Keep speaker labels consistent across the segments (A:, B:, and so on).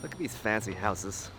A: Look at these fancy houses.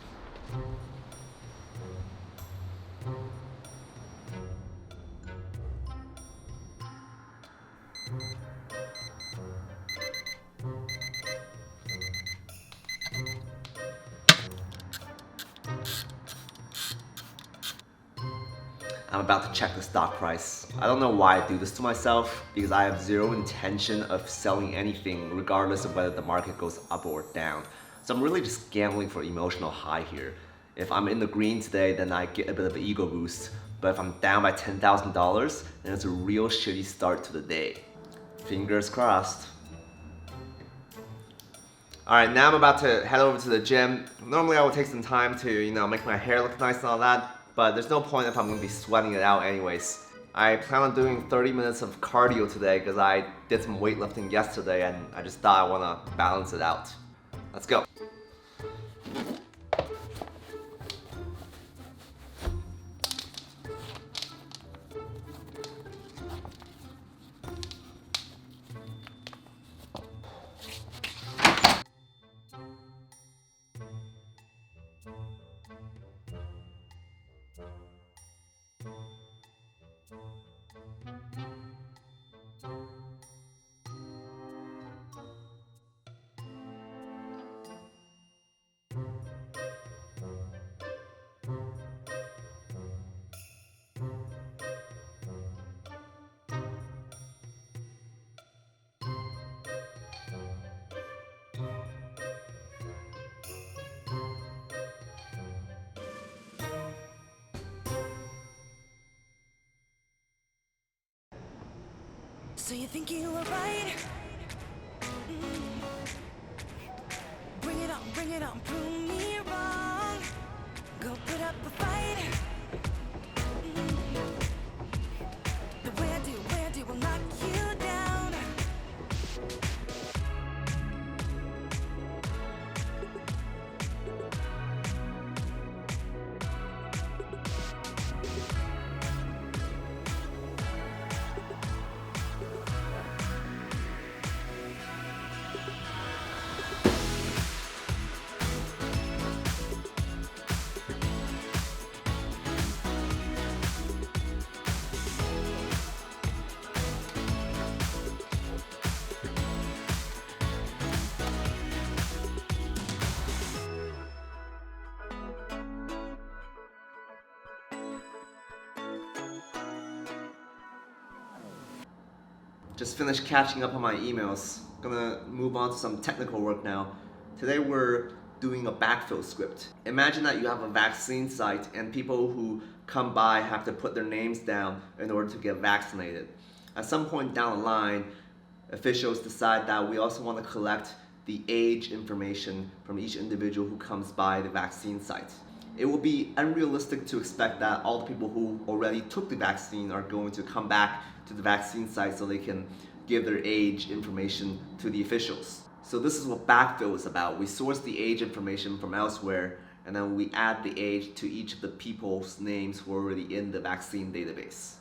A: I'm about to check the stock price. I don't know why I do this to myself, because I have zero intention of selling anything regardless of whether the market goes up or down. So I'm really just gambling for emotional high here. If I'm in the green today, then I get a bit of an ego boost. But if I'm down by $10,000, then it's a real shitty start to the day. Fingers crossed. Alright, now I'm about to head over to the gym. Normally I would take some time to, make my hair look nice and all that, but there's no point if I'm gonna be sweating it out anyways. I plan on doing 30 minutes of cardio today because I did some weightlifting yesterday and I just thought I wanna balance it out. Let's go.
B: So you think you were right? Bring it on, prove me wrong. Go put up a fight. The way I do will knock you down.
A: Just finished catching up on my emails. Gonna move on to some technical work now. Today we're doing a backfill script. Imagine that you have a vaccine site and people who come by have to put their names down in order to get vaccinated. At some point down the line, officials decide that we also want to collect the age information from each individual who comes by the vaccine site. It will be unrealistic to expect that all the people who already took the vaccine are going to come back to the vaccine site so they can give their age information to the officials. So this is what backfill is about. We source the age information from elsewhere and then we add the age to each of the people's names who are already in the vaccine database.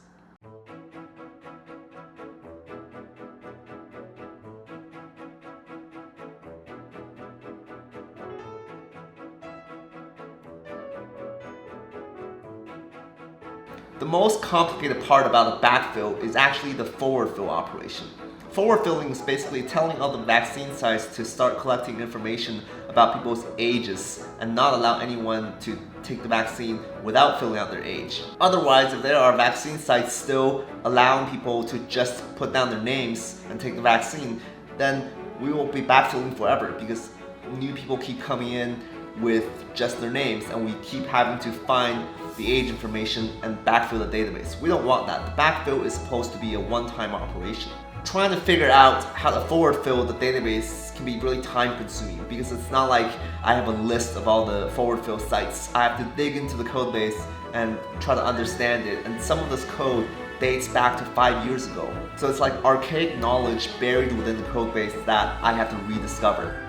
A: The most complicated part about a backfill is actually the forward fill operation. Forward filling is basically telling all the vaccine sites to start collecting information about people's ages and not allow anyone to take the vaccine without filling out their age. Otherwise, if there are vaccine sites still allowing people to just put down their names and take the vaccine, then we will be backfilling forever because new people keep coming in with just their names and we keep having to find the age information and backfill the database. We don't want that. The backfill is supposed to be a one-time operation. Trying to figure out how to forward fill the database can be really time consuming because it's not like I have a list of all the forward fill sites. I have to dig into the code base and try to understand it, and some of this code dates back to 5 years ago. So it's like archaic knowledge buried within the code base that I have to rediscover.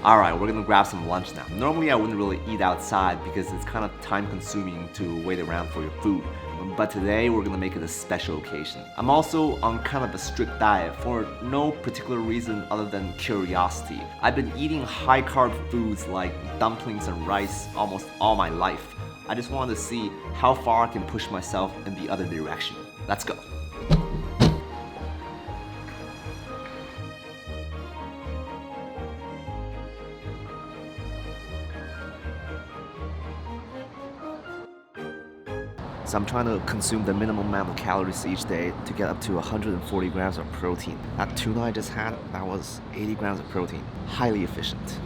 A: Alright, we're gonna grab some lunch now. Normally I wouldn't really eat outside because it's kind of time consuming to wait around for your food. But today we're gonna make it a special occasion. I'm also on kind of a strict diet for no particular reason other than curiosity. I've been eating high carb foods like dumplings and rice almost all my life. I just wanted to see how far I can push myself in the other direction. Let's go. So I'm trying to consume the minimum amount of calories each day to get up to 140 grams of protein. That tuna I just had, that was 80 grams of protein. Highly efficient.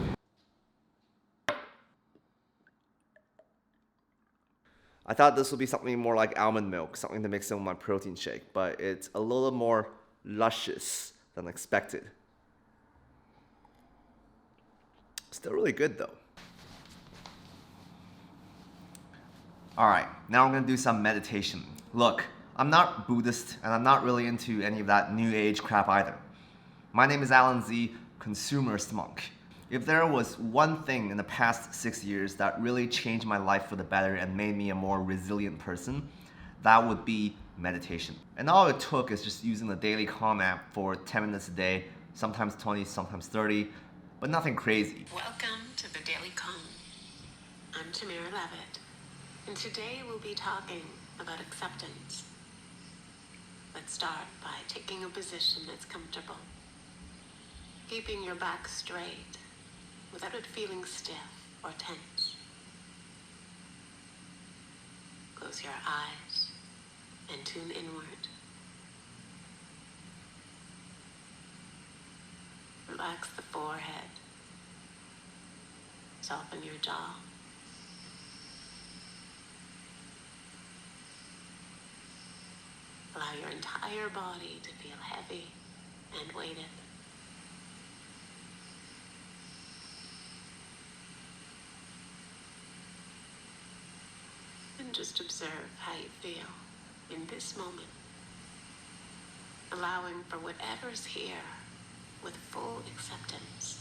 A: I thought this would be something more like almond milk, something to mix in with my protein shake, but it's a little more luscious than expected. Still really good though. Alright, now I'm gonna do some meditation. Look, I'm not Buddhist and I'm not really into any of that new age crap either. My name is Alan Z, consumerist monk. If there was one thing in the past 6 years that really changed my life for the better and made me a more resilient person, that would be meditation. And all it took is just using the daily Calm app for 10 minutes a day, sometimes 20, sometimes 30, but nothing crazy.
C: Welcome to the Daily Calm. I'm Tamara Levitt, and today we'll be talking about acceptance. Let's start by taking a position that's comfortable. Keeping your back straight without it feeling stiff or tense. Close your eyes and tune inward. Relax the forehead. Soften your jaw. Allow your entire body to feel heavy and weighted. And just observe how you feel in this moment, allowing for whatever's here with full acceptance.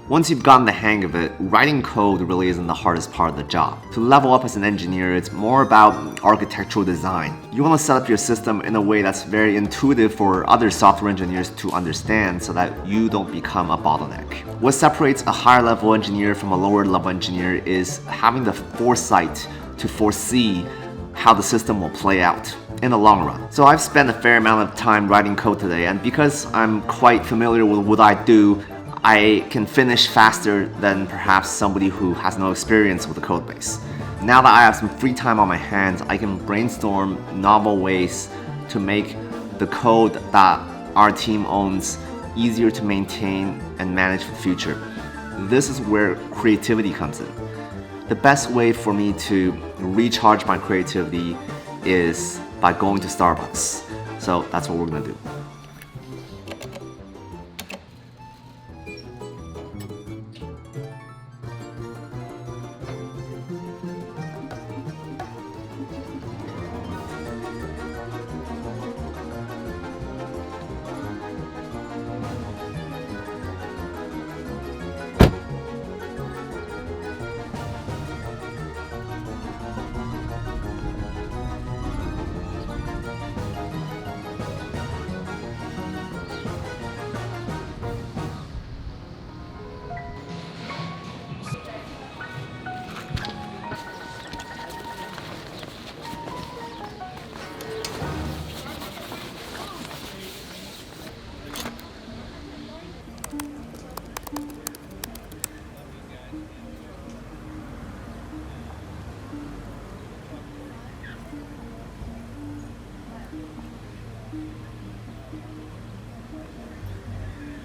A: Once you've gotten the hang of it, writing code really isn't the hardest part of the job. To level up as an engineer, it's more about architectural design. You want to set up your system in a way that's very intuitive for other software engineers to understand so that you don't become a bottleneck. What separates a higher level engineer from a lower level engineer is having the foresight to foresee how the system will play out in the long run. So I've spent a fair amount of time writing code today, and because I'm quite familiar with what I do, I can finish faster than perhaps somebody who has no experience with the code base. Now that I have some free time on my hands, I can brainstorm novel ways to make the code that our team owns easier to maintain and manage for the future. This is where creativity comes in. The best way for me to recharge my creativity is by going to Starbucks. So that's what we're gonna do.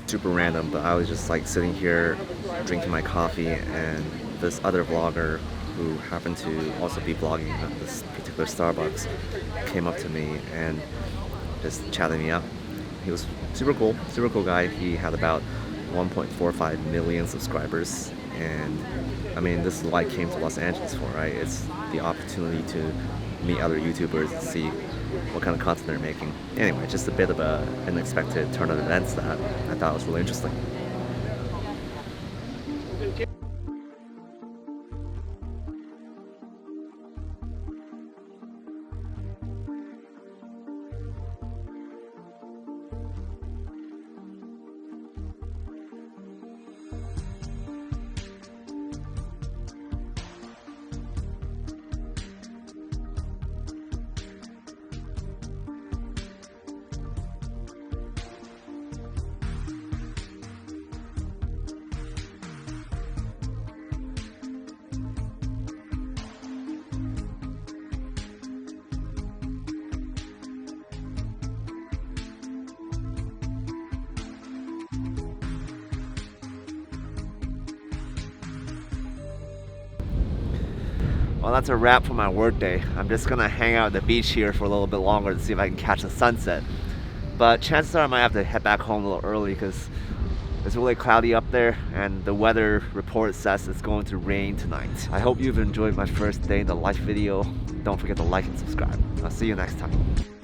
A: super random, but I was just like sitting here drinking my coffee, and this other vlogger who happened to also be vlogging at this particular Starbucks came up to me and just chatted me up. He was super cool guy. He had about 1.45 million subscribers, and I mean, this is what I came to Los Angeles for, right? It's the opportunity to meet other YouTubers and see what kind of content they're making. Anyway, just a bit of an unexpected turn of events that I thought was really interesting. Well, that's a wrap for my work day. I'm just gonna hang out at the beach here for a little bit longer to see if I can catch the sunset. But chances are I might have to head back home a little early because it's really cloudy up there, and the weather report says it's going to rain tonight. I hope you've enjoyed my first day in the life video. Don't forget to like and subscribe. I'll see you next time.